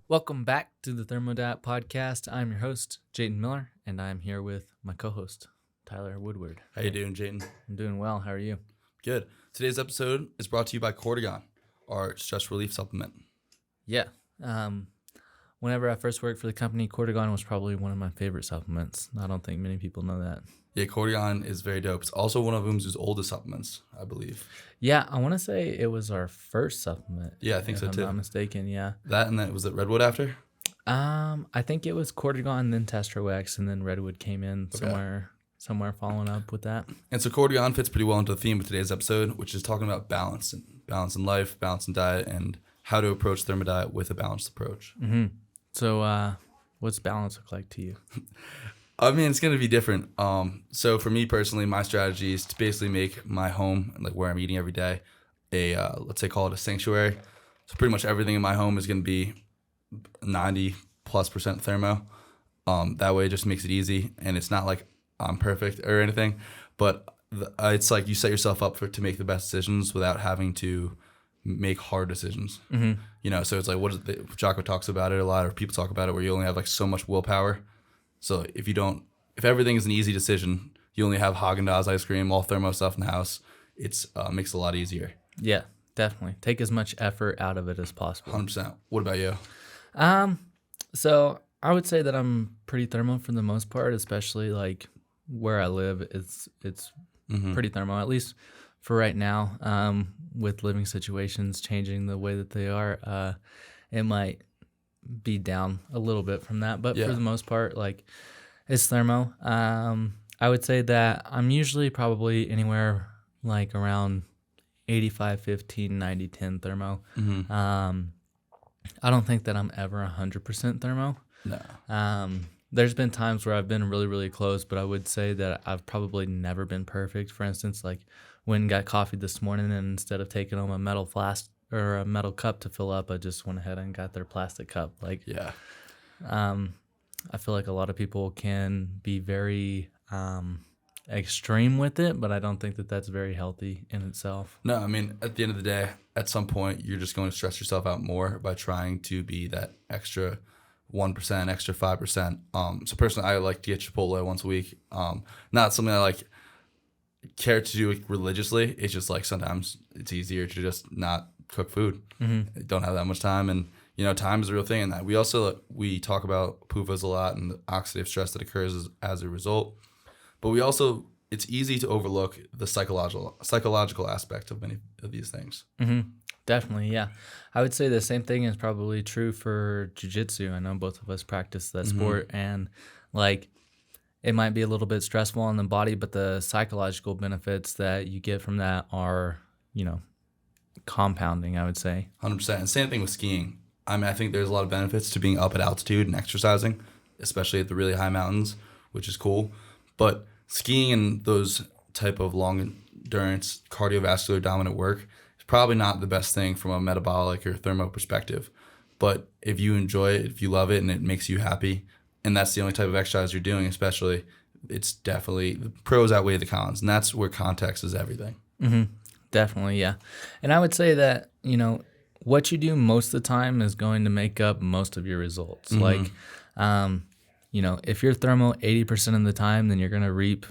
Welcome back to the Thermo Diet Podcast. I'm your host, Jayton Miller, and I'm here with my co-host, Tyler Woodward. How you doing, Jayton? I'm doing well. How are you? Good. Today's episode is brought to you by Cortigon, our stress relief supplement. Yeah. Whenever I first worked for the company, Cortigon was probably one of my favorite supplements. I don't think many people know that. Yeah, Cortigon is very dope. It's also one of Oom's oldest supplements, I believe. Yeah, I want to say it was our first supplement. Yeah, I think so too. If I'm not mistaken, yeah. That and then was it Redwood after? I think it was Cortigon, then Testrawex, and then Redwood came in somewhere following up with that. And so Cortigon fits pretty well into the theme of today's episode, which is talking about balance in life, balance in diet, and how to approach Thermo Diet with a balanced approach. Mm-hmm. So, what's balance look like to you? I mean, it's going to be different. So for me personally, my strategy is to basically make my home, like where I'm eating every day, let's say call it a sanctuary. So pretty much everything in my home is going to be 90+% thermo. That way it just makes it easy, and it's not like I'm perfect or anything, but it's like you set yourself up to make the best decisions without having to make hard decisions. Mm-hmm. You know, so it's like Jocko talks about it a lot, or people talk about it, where you only have like so much willpower. So if everything is an easy decision, you only have Haagen-Dazs ice cream, all thermo stuff in the house, it's makes it a lot easier. Yeah, definitely. Take as much effort out of it as possible. 100%. What about you? So I would say that I'm pretty thermo for the most part, especially like where I live. It's pretty thermo, at least for right now. With living situations changing the way that they are, it might be down a little bit from that, but for the most part, like, it's thermo. I would say that I'm usually probably anywhere like around 85-15, 90-10 thermo. Mm-hmm. I don't think that I'm ever 100% thermo. No. There's been times where I've been really, really close, but I would say that I've probably never been perfect. For instance, like when got coffee this morning, and instead of taking home a metal flask or a metal cup to fill up, I just went ahead and got their plastic cup. Like, yeah. I feel like a lot of people can be very extreme with it, but I don't think that that's very healthy in itself. No, I mean, at the end of the day, at some point, you're just going to stress yourself out more by trying to be that extra 1%, extra 5%. So personally, I like to get Chipotle once a week. Not something I like care to do religiously. It's just like sometimes it's easier to just not cook food. Mm-hmm. Don't have that much time, and time is a real thing. And that we talk about PUFAs a lot and the oxidative stress that occurs as a result. But it's easy to overlook the psychological aspect of many of these things. Mm-hmm. Definitely, yeah. I would say the same thing is probably true for jiu-jitsu. I know both of us practice that sport, and like it might be a little bit stressful on the body, but the psychological benefits that you get from that are, compounding, I would say. 100%. And same thing with skiing. I mean, I think there's a lot of benefits to being up at altitude and exercising, especially at the really high mountains, which is cool. But skiing and those type of long endurance, cardiovascular dominant work is probably not the best thing from a metabolic or thermo perspective. But if you enjoy it, if you love it, and it makes you happy, and that's the only type of exercise you're doing, especially, it's definitely the pros outweigh the cons, and that's where context is everything. Mm-hmm. Definitely, yeah. And I would say that, what you do most of the time is going to make up most of your results. Mm-hmm. Like, if you're thermo 80% of the time, then you're going to reap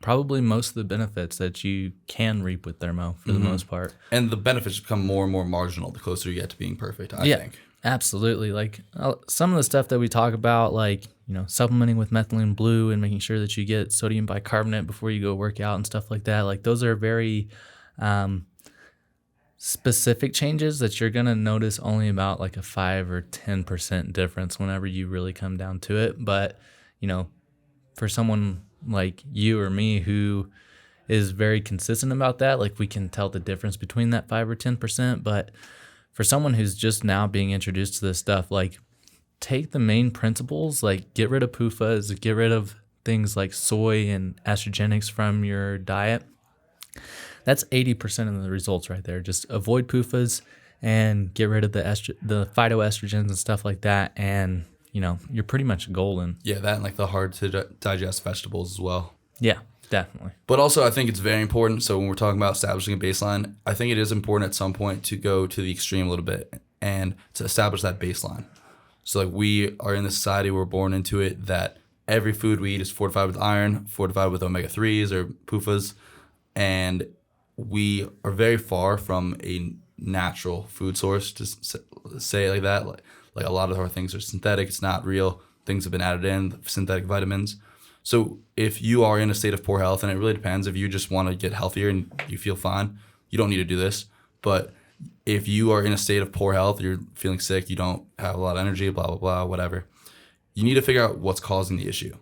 probably most of the benefits that you can reap with thermo for the most part. And the benefits become more and more marginal the closer you get to being perfect, I think. Absolutely. Like some of the stuff that we talk about, like, supplementing with methylene blue and making sure that you get sodium bicarbonate before you go work out and stuff like that. Like, those are very specific changes that you're going to notice only about like a 5 or 10% difference whenever you really come down to it. But, for someone like you or me who is very consistent about that, like, we can tell the difference between that 5 or 10%. But for someone who's just now being introduced to this stuff, like, take the main principles, like get rid of PUFAs, get rid of things like soy and estrogenics from your diet. That's 80% of the results right there. Just avoid PUFAs and get rid of the phytoestrogens and stuff like that, and you're pretty much golden. Yeah, that and like the hard to digest vegetables as well. Yeah, definitely. But also, I think it's very important. So when we're talking about establishing a baseline, I think it is important at some point to go to the extreme a little bit and to establish that baseline. So like we are in the society, we're born into it, that every food we eat is fortified with iron, fortified with omega-3s or PUFAs, and we are very far from a natural food source, to say it like that. Like a lot of our things are synthetic, it's not real. Things have been added in, synthetic vitamins. So if you are in a state of poor health, and it really depends, if you just want to get healthier and you feel fine, you don't need to do this. But if you are in a state of poor health, you're feeling sick, you don't have a lot of energy, blah, blah, blah, whatever, you need to figure out what's causing the issue.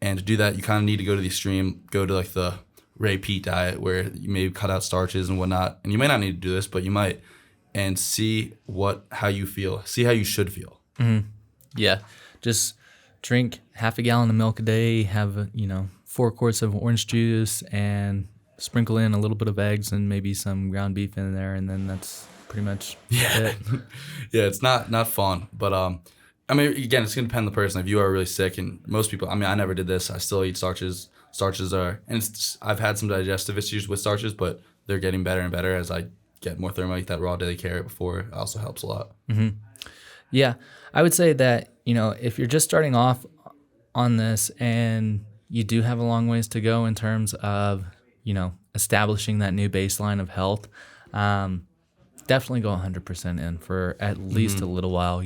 And to do that, you kind of need to go to the extreme, go to like the Ray Peat diet, where you may cut out starches and whatnot. And you may not need to do this, but you might. And see how you feel. See how you should feel. Mm-hmm. Yeah. Just drink half a gallon of milk a day, have, 4 quarts of orange juice, and sprinkle in a little bit of eggs and maybe some ground beef in there, and then that's pretty much it. Yeah, it's not fun. But, again, it's going to depend on the person. If you are really sick, and most people, I never did this. I still eat starches. Starches are, and I've had some digestive issues with starches, but they're getting better and better as I get more thermo. Eat that raw daily carrot before. It also helps a lot. Mm-hmm. Yeah, I would say that, if you're just starting off on this and you do have a long ways to go in terms of, establishing that new baseline of health, definitely go 100% in for at least a little while,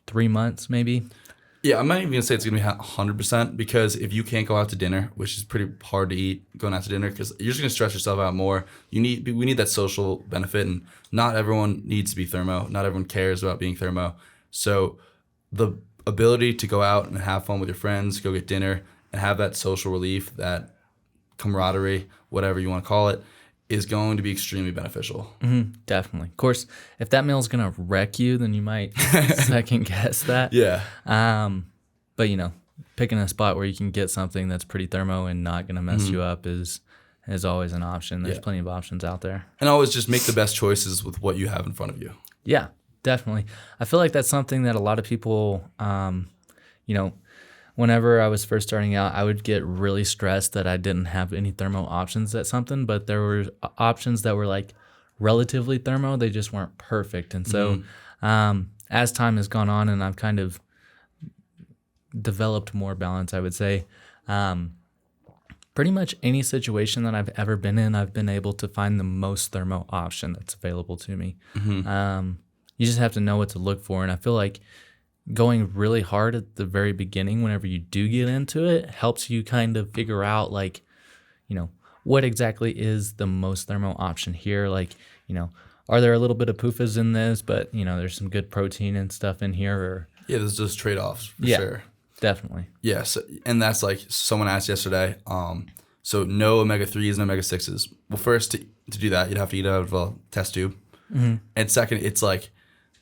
3 months maybe. Yeah, I'm not even going to say it's going to be 100%, because if you can't go out to dinner, which is pretty hard to eat going out to dinner, because you're just going to stress yourself out more. We need that social benefit, and not everyone needs to be thermo. Not everyone cares about being thermo. So the ability to go out and have fun with your friends, go get dinner, and have that social relief, that camaraderie, whatever you want to call it, is going to be extremely beneficial. Mm-hmm, definitely. Of course, if that meal's going to wreck you, then you might second guess that. Yeah. But, picking a spot where you can get something that's pretty thermo and not going to mess you up is always an option. There's plenty of options out there. And always just make the best choices with what you have in front of you. Yeah, definitely. I feel like that's something that a lot of people, whenever I was first starting out, I would get really stressed that I didn't have any thermo options at something, but there were options that were like relatively thermo. They just weren't perfect. And so as time has gone on and I've kind of developed more balance, I would say, pretty much any situation that I've ever been in, I've been able to find the most thermo option that's available to me. Mm-hmm. You just have to know what to look for. And I feel like going really hard at the very beginning, whenever you do get into it, helps you kind of figure out, like, what exactly is the most thermo option here. Like, are there a little bit of PUFAs in this, but, there's some good protein and stuff in here? Or yeah, there's just trade-offs for sure. Definitely. Yeah, and that's like someone asked yesterday, so no omega-3s and omega-6s. Well, first, to do that, you'd have to eat out of a test tube. Mm-hmm. And second, it's like,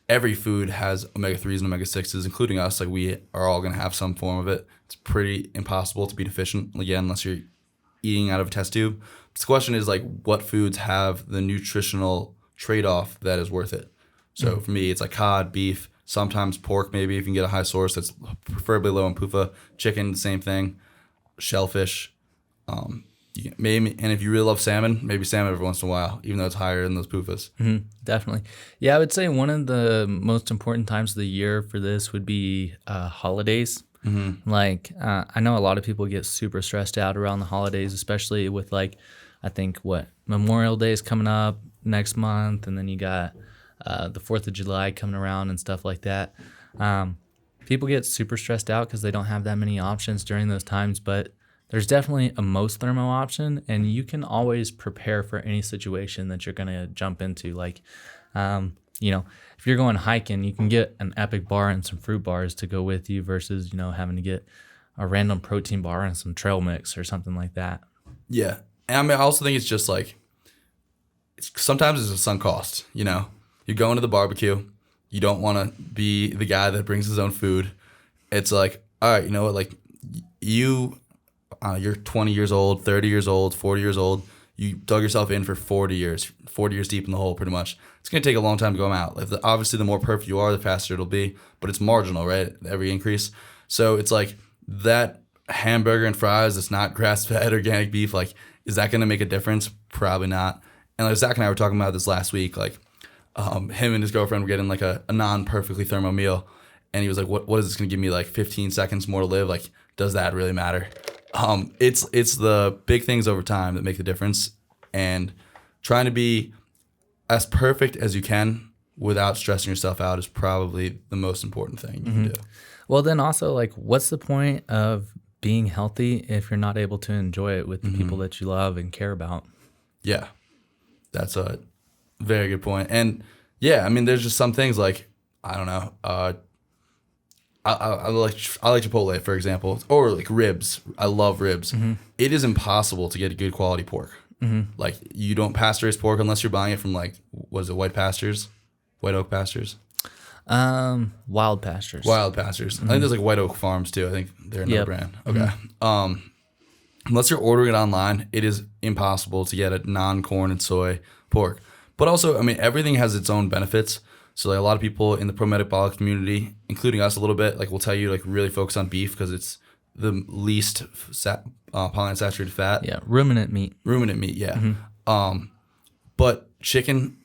every food has omega-3s and omega-6s, including us. Like, we are all going to have some form of it. It's pretty impossible to be deficient, again, unless you're eating out of a test tube. The question is, like, what foods have the nutritional trade-off that is worth it? So for me, it's like cod, beef, sometimes pork maybe if you can get a high source that's preferably low in PUFA. Chicken, same thing. Shellfish. Maybe, and if you really love salmon, maybe salmon every once in a while, even though it's higher in those PUFAs. Mm-hmm, definitely. Yeah, I would say one of the most important times of the year for this would be holidays. Mm-hmm. Like, I know a lot of people get super stressed out around the holidays, especially with, like, I think Memorial Day is coming up next month, and then you got the 4th of July coming around and stuff like that. People get super stressed out because they don't have that many options during those times, but there's definitely a most thermo option, and you can always prepare for any situation that you're going to jump into. Like, if you're going hiking, you can get an Epic bar and some fruit bars to go with you versus, having to get a random protein bar and some trail mix or something like that. Yeah. And I also think it's just like, sometimes it's a sunk cost, You're going to the barbecue. You don't want to be the guy that brings his own food. It's like, all right, you know what? Like, you're 20 years old, 30 years old, 40 years old. You dug yourself in for 40 years deep in the hole, pretty much. It's going to take a long time to go out. Like, obviously, the more perfect you are, the faster it'll be, but it's marginal, right? Every increase. So it's like that hamburger and fries that's not grass-fed organic beef, like, is that going to make a difference? Probably not. And like Zach and I were talking about this last week, like, him and his girlfriend were getting like a non-perfectly thermo meal, and he was like, what is this going to give me, like 15 seconds more to live? Like, does that really matter? It's the big things over time that make the difference, and trying to be as perfect as you can without stressing yourself out is probably the most important thing you can do. Well, then also, like, what's the point of being healthy if you're not able to enjoy it with the people that you love and care about? Yeah, that's a very good point. And yeah, I mean, there's just some things like, I don't know, I like Chipotle, for example, or like ribs. I love ribs. It is impossible to get a good quality pork. Like, you don't pasteurize pork unless you're buying it from, like, what is it, White Oak Pastures? Wild Pastures. Wild Pastures. I think there's like White Oak Farms too. I think they're another brand. Okay. Unless you're ordering it online, it is impossible to get a non-corn and soy pork. But also, I mean, everything has its own benefits. So like a lot of people in the pro-metabolic community, including us a little bit, like will tell you like really focus on beef because it's the least polyunsaturated fat. Yeah, ruminant meat. Yeah. But chicken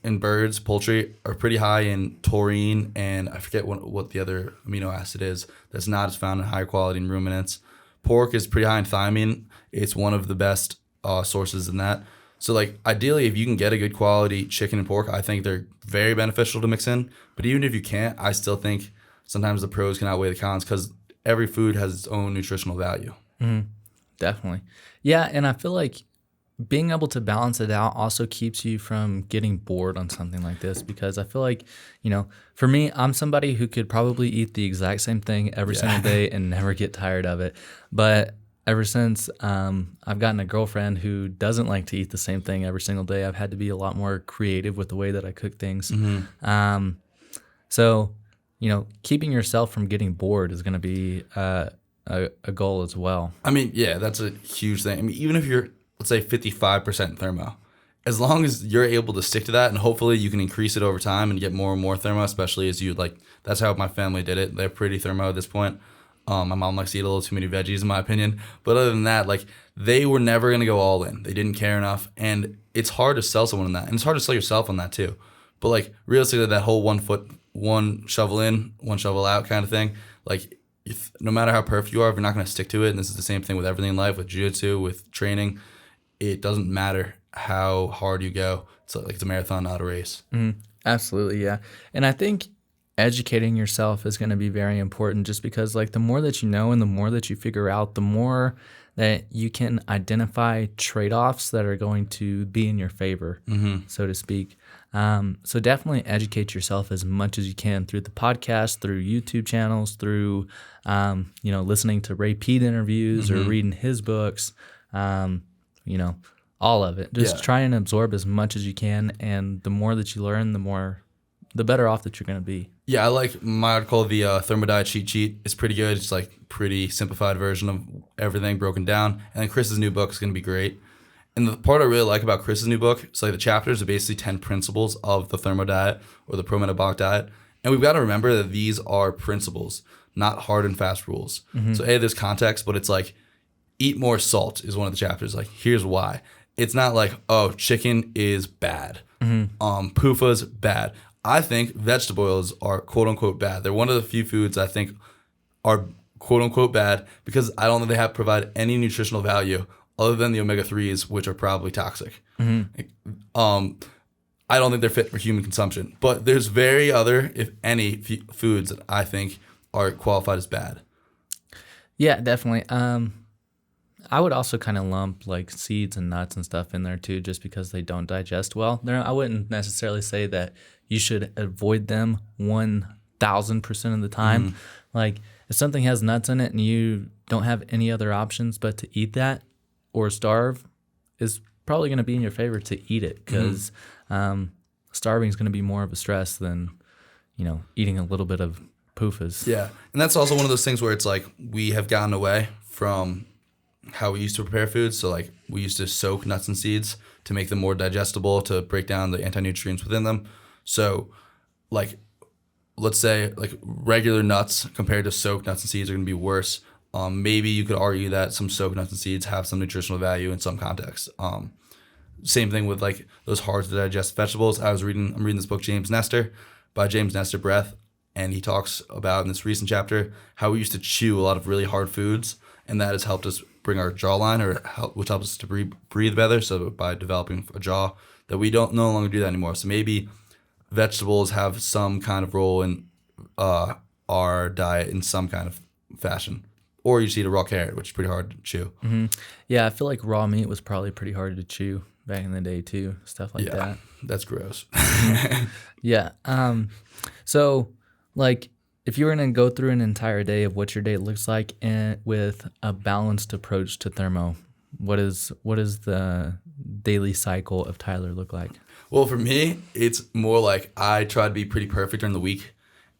and birds, poultry are pretty high in taurine, and I forget what the other amino acid is that's not as found in higher quality in ruminants. Pork is pretty high in thiamine. It's one of the best sources in that. So like ideally, if you can get a good quality chicken and pork, I think they're very beneficial to mix in. But even if you can't, I still think sometimes the pros can outweigh the cons because every food has its own nutritional value. Definitely. Yeah, and I feel like being able to balance it out also keeps you from getting bored on something like this, because I feel like, you know, for me, I'm somebody who could probably eat the exact same thing every single day and never get tired of it. But ever since I've gotten a girlfriend who doesn't like to eat the same thing every single day, I've had to be a lot more creative with the way that I cook things. So, you know, keeping yourself from getting bored is going to be a goal as well. I mean, yeah, that's a huge thing. I mean, even if you're, let's say 55% thermo, as long as you're able to stick to that, and hopefully you can increase it over time and get more and more thermo, especially as you like, that's how my family did it. They're pretty thermo at this point. My mom likes to eat a little too many veggies in my opinion. But other than that, like they were never going to go all in. They didn't care enough. And it's hard to sell someone on that. And it's hard to sell yourself on that too. But like realistically, that whole 1 foot, one shovel in, one shovel out kind of thing, like no matter how perfect you are, if you're not going to stick to it, and this is the same thing with everything in life, with jiu-jitsu, with training, it doesn't matter how hard you go. So like it's a marathon, not a race. Absolutely, yeah. And I think educating yourself is going to be very important, just because like the more that you know and the more that you figure out, the more that you can identify trade-offs that are going to be in your favor, so to speak. So definitely educate yourself as much as you can through the podcast, through YouTube channels, through you know, listening to Ray Pete interviews or reading his books, you know, all of it. Just try and absorb as much as you can, and the more that you learn, the better off that you're going to be. Yeah, I like my article, the Thermo Diet cheat sheet. It's pretty good. It's like pretty simplified version of everything broken down. And then Chris's new book is going to be great. And the part I really like about Chris's new book, it's like the chapters are basically 10 principles of the Thermo Diet or the pro-metabolic diet. And we've got to remember that these are principles, not hard and fast rules. So there's context, but it's like eat more salt is one of the chapters. Like, here's why. It's not like, oh, chicken is bad. PUFA's bad. I think vegetable oils are quote unquote bad. They're one of the few foods I think are quote unquote bad because I don't think they provide any nutritional value other than the omega-3s, which are probably toxic. I don't think they're fit for human consumption. But there's very other, if any, foods that I think are qualified as bad. Yeah, definitely. I would also kind of lump like seeds and nuts and stuff in there too, just because they don't digest well. I wouldn't necessarily say that you should avoid them 1,000% of the time. Like if something has nuts in it and you don't have any other options but to eat that or starve, is probably going to be in your favor to eat it, because starving is going to be more of a stress than, you know, eating a little bit of PUFAs. Yeah, and that's also one of those things where it's like we have gotten away from how we used to prepare foods. So like we used to soak nuts and seeds to make them more digestible, to break down the anti-nutrients within them. So like let's say like regular nuts compared to soaked nuts and seeds are going to be worse. Maybe you could argue that some soaked nuts and seeds have some nutritional value in some contexts. Same thing with like those hard to digest vegetables. I'm reading this book, James Nestor, by James Nestor Breath, and he talks about in this recent chapter how we used to chew a lot of really hard foods, and that has helped us bring our jawline, which helps us to breathe better. So by developing a jaw, that we don't no longer do that anymore. So maybe vegetables have some kind of role in our diet in some kind of fashion. Or you just eat a raw carrot, which is pretty hard to chew. Mm-hmm. Yeah, I feel like raw meat was probably pretty hard to chew back in the day too, stuff like that. That's gross. Yeah. So like if you were going to go through an entire day of what your day looks like and with a balanced approach to thermo, what is the daily cycle of Tyler look like? Well, for me, it's more like I try to be pretty perfect during the week.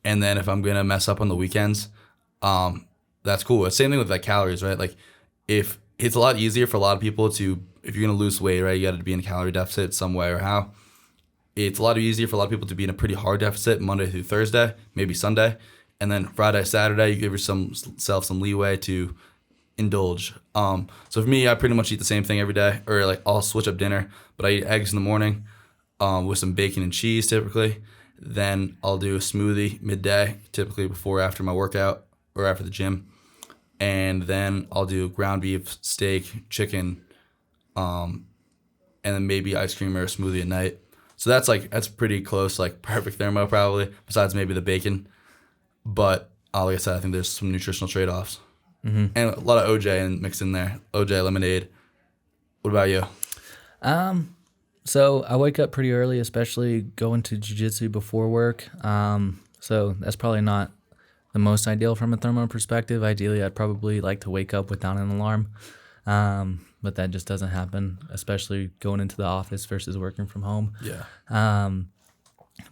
And then if I'm going to mess up on the weekends, that's cool. Same thing with like calories, right? Like if it's a lot easier for a lot of people to, if you're going to lose weight, right, you got to be in a calorie deficit some way or how. It's a lot easier for a lot of people to be in a pretty hard deficit Monday through Thursday, maybe Sunday. And then Friday, Saturday, you give yourself some leeway to indulge. So for me, I pretty much eat the same thing every day, or like I'll switch up dinner, but I eat eggs in the morning with some bacon and cheese typically. Then I'll do a smoothie midday, typically before or after my workout or after the gym. And then I'll do ground beef, steak, chicken, and then maybe ice cream or a smoothie at night. So that's pretty close, like perfect thermo probably, besides maybe the bacon. But like I said, I think there's some nutritional trade-offs. Mm-hmm. And a lot of OJ mixed in there, OJ lemonade. What about you? So I wake up pretty early, especially going to jiu-jitsu before work. So that's probably not the most ideal from a thermo perspective. Ideally, I'd probably like to wake up without an alarm. But that just doesn't happen, especially going into the office versus working from home. Yeah.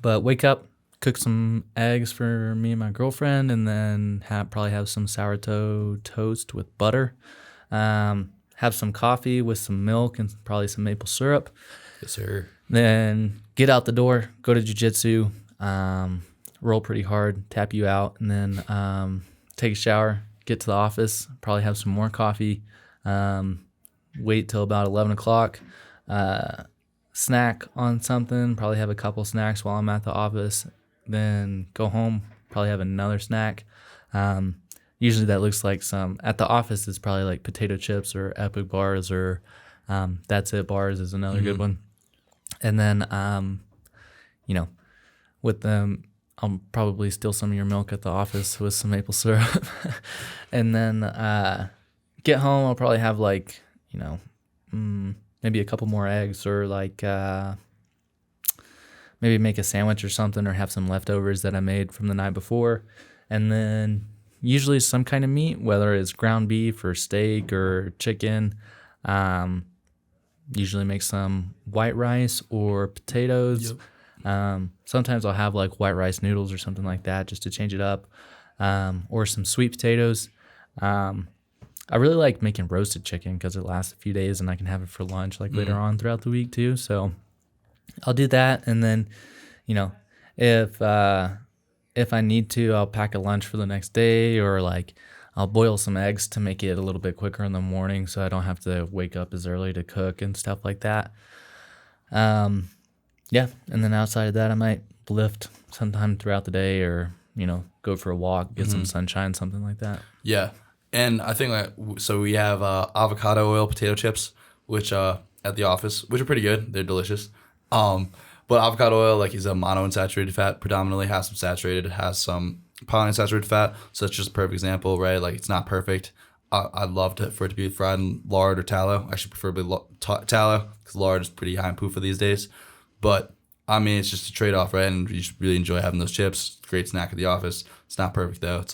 But wake up, cook some eggs for me and my girlfriend, and then probably have some sourdough toast with butter. Have some coffee with some milk and probably some maple syrup. Yes, sir. Then get out the door, go to jiu-jitsu, roll pretty hard, tap you out, and then take a shower, get to the office, probably have some more coffee, wait till about 11 o'clock, snack on something, probably have a couple snacks while I'm at the office, then go home, probably have another snack. Usually that looks like at the office it's probably like potato chips or Epic bars or That's It bars is another good one. And then, with them, I'll probably steal some of your milk at the office with some maple syrup. And then get home, I'll probably have maybe a couple more eggs or maybe make a sandwich or something or have some leftovers that I made from the night before. And then usually some kind of meat, whether it's ground beef or steak or chicken. Usually make some white rice or potatoes. Yep. Sometimes I'll have like white rice noodles or something like that just to change it up. Or some sweet potatoes. I really like making roasted chicken because it lasts a few days and I can have it for lunch later on throughout the week too. So I'll do that. And then, if I need to, I'll pack a lunch for the next day or I'll boil some eggs to make it a little bit quicker in the morning so I don't have to wake up as early to cook and stuff like that. Yeah, and then outside of that, I might lift sometime throughout the day or, go for a walk, get some sunshine, something like that. Yeah, and I think so we have avocado oil potato chips, which at the office, which are pretty good. They're delicious. But avocado oil is a monounsaturated fat, predominantly has some saturated, it has some polyunsaturated fat, so that's just a perfect example, right? It's not perfect. I'd love for it to be fried in lard or tallow. Actually, preferably tallow, because lard is pretty high in PUFA these days. But, it's just a trade-off, right? And you just really enjoy having those chips. Great snack at the office. It's not perfect, though.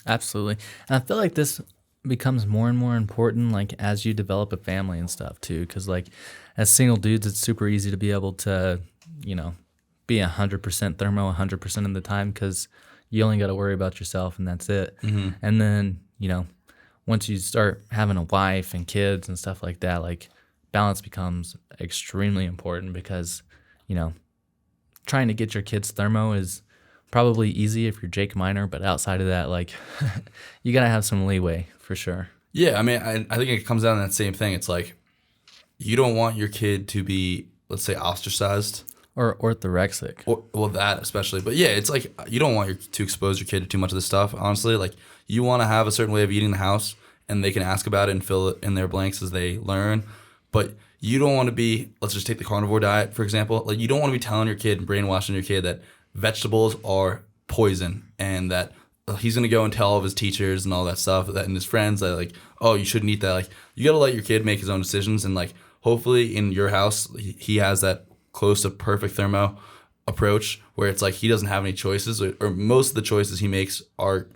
Absolutely. And I feel like this becomes more and more important, as you develop a family and stuff, too. Because, as single dudes, it's super easy to be able to, be 100% thermo 100% of the time because you only got to worry about yourself and that's it. Mm-hmm. And then, once you start having a wife and kids and stuff like that, balance becomes extremely important because, trying to get your kids thermo is probably easy if you're Jake Minor, but outside of that, you got to have some leeway for sure. Yeah, I think it comes down to that same thing. It's you don't want your kid to be, let's say, ostracized. Or orthorexic. Well, that especially. But yeah, it's like you don't want to expose your kid to too much of this stuff, honestly. Like, you want to have a certain way of eating in the house, and they can ask about it and fill it in their blanks as they learn. But you don't want to be, let's just take the carnivore diet, for example. Like, you don't want to be telling your kid and brainwashing your kid that vegetables are poison and that he's going to go and tell all of his teachers and all that stuff that, and his friends that, like, oh, you shouldn't eat that. Like, you got to let your kid make his own decisions. And, like, hopefully in your house, he has that close to perfect thermo approach where it's like he doesn't have any choices, or most of the choices he makes are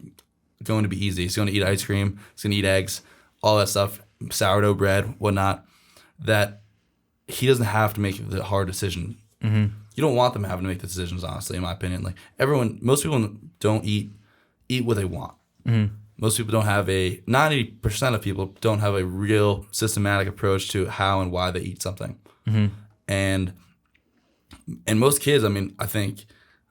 going to be easy. He's going to eat ice cream, he's going to eat eggs, all that stuff, sourdough bread, whatnot, that he doesn't have to make the hard decision. You don't want them having to make the decisions, honestly, in my opinion. Like, most people don't eat what they want. Most people don't have 90% of people don't have a real systematic approach to how and why they eat something. And most kids, I mean, I think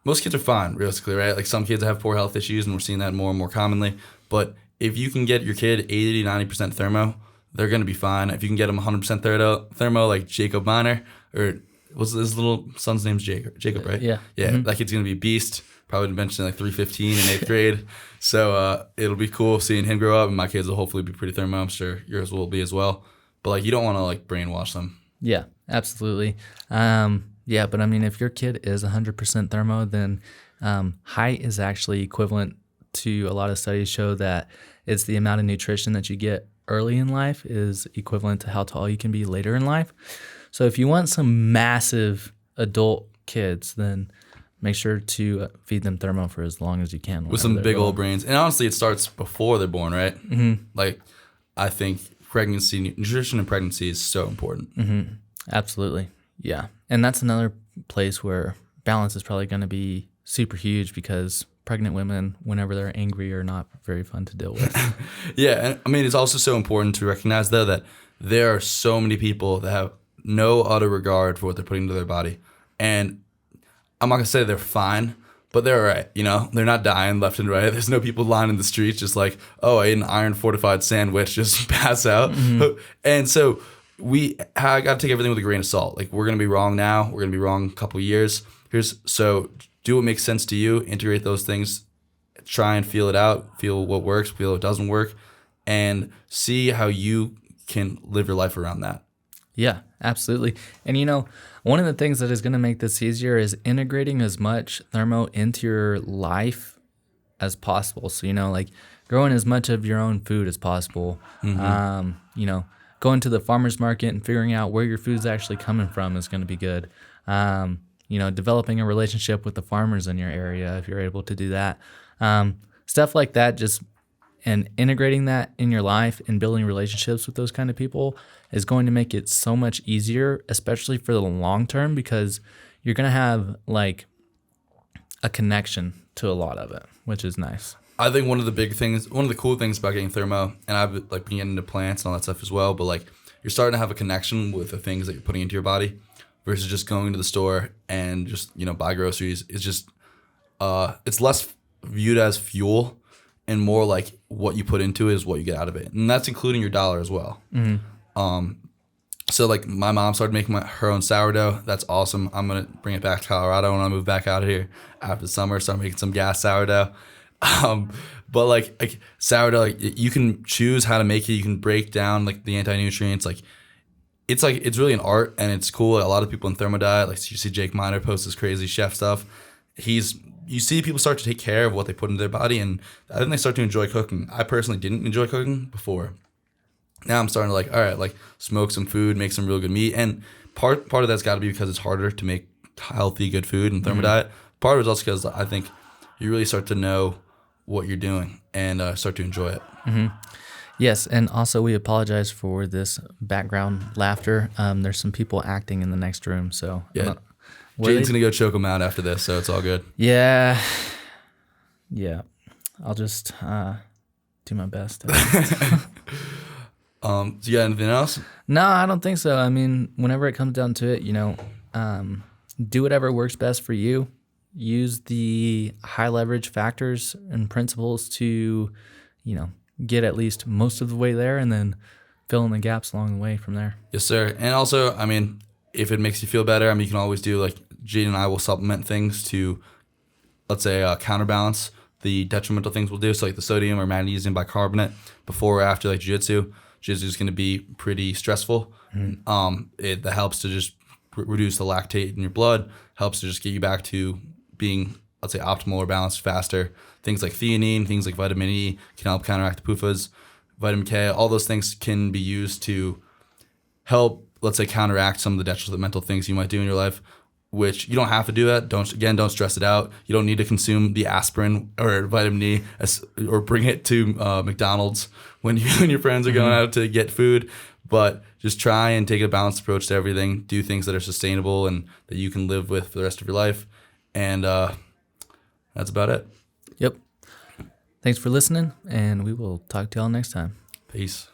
most kids are fine, realistically, right? Like, some kids have poor health issues, and we're seeing that more and more commonly. But if you can get your kid 80 to 90% thermo, they're going to be fine. If you can get them 100% thermo, like Jacob Miner, or what's his little son's name's Jacob, right? Yeah. That kid's going to be a beast. Probably mentioned like 315 in 8th grade. So it'll be cool seeing him grow up, and my kids will hopefully be pretty thermo. I'm sure yours will be as well. But, like, you don't want to, like, brainwash them. Yeah, absolutely. Yeah, but I mean, if your kid is 100% thermo, then height is actually equivalent to, a lot of studies show that it's the amount of nutrition that you get early in life is equivalent to how tall you can be later in life. So if you want some massive adult kids, then make sure to feed them thermo for as long as you can. With some big old brains. And honestly, it starts before they're born, right? Like, I think nutrition in pregnancy is so important. Absolutely. Yeah. And that's another place where balance is probably going to be super huge, because pregnant women, whenever they're angry, are not very fun to deal with. Yeah. And I mean, it's also so important to recognize, though, that there are so many people that have no utter regard for what they're putting into their body. And I'm not going to say they're fine, but they're all right. You know, they're not dying left and right. There's no people lying in the streets just like, oh, I ate an iron fortified sandwich, just pass out. And so I got to take everything with a grain of salt. Like, we're going to be wrong now. We're going to be wrong in a couple of years. So do what makes sense to you. Integrate those things. Try and feel it out. Feel what works. Feel what doesn't work. And see how you can live your life around that. Yeah, absolutely. And, you know, one of the things that is going to make this easier is integrating as much thermo into your life as possible. So, you know, like, growing as much of your own food as possible. You know, going to the farmer's market and figuring out where your food's actually coming from is going to be good. You know, developing a relationship with the farmers in your area, if you're able to do that. Stuff like that, and integrating that in your life and building relationships with those kind of people is going to make it so much easier, especially for the long term, because you're going to have, like, a connection to a lot of it, which is nice. I think one of the cool things about getting thermo, and I've like been getting into plants and all that stuff as well, but, like, you're starting to have a connection with the things that you're putting into your body versus just going to the store and just, you know, buy groceries. It's just, it's less viewed as fuel and more like what you put into it is what you get out of it. And that's including your dollar as well. So, like, my mom started making her own sourdough. That's awesome. I'm going to bring it back to Colorado when I move back out of here after the summer, start making some gas sourdough. But like sourdough, like, you can choose how to make it. You can break down, like, the anti-nutrients. It's really an art, and it's cool. Like, a lot of people in Thermo Diet, like, you see Jake Miner post this crazy chef stuff. You see people start to take care of what they put into their body, and I think they start to enjoy cooking. I personally didn't enjoy cooking before. Now I'm starting to, like, all right, like, smoke some food, make some real good meat. And part of that's got to be because it's harder to make healthy, good food in Thermo Diet. Part of it's also because I think you really start to know what you're doing and start to enjoy it. Yes, and also we apologize for this background laughter. There's some people acting in the next room, so yeah. Jayton's gonna go choke them out after this, so it's all good. Yeah. I'll just do my best. Do you got anything else? No, I don't think so. I mean, whenever it comes down to it, you know, do whatever works best for you. Use the high leverage factors and principles to, you know, get at least most of the way there, and then fill in the gaps along the way from there. Yes, sir. And also, I mean, if it makes you feel better, I mean, you can always do, like, Jayton and I will supplement things to, let's say, counterbalance the detrimental things we'll do. So, like the sodium or magnesium bicarbonate before or after, like, jiu-jitsu. Jiu-jitsu is going to be pretty stressful. That helps to just reduce the lactate in your blood, helps to just get you back to being, let's say, optimal or balanced faster. Things like theanine, things like vitamin E can help counteract the PUFAs. Vitamin K, all those things can be used to help, let's say, counteract some of the detrimental things you might do in your life, which you don't have to do that. Don't stress it out. You don't need to consume the aspirin or vitamin E or bring it to McDonald's when your friends are going out to get food. But just try and take a balanced approach to everything. Do things that are sustainable and that you can live with for the rest of your life. And that's about it. Yep. Thanks for listening, and we will talk to y'all next time. Peace.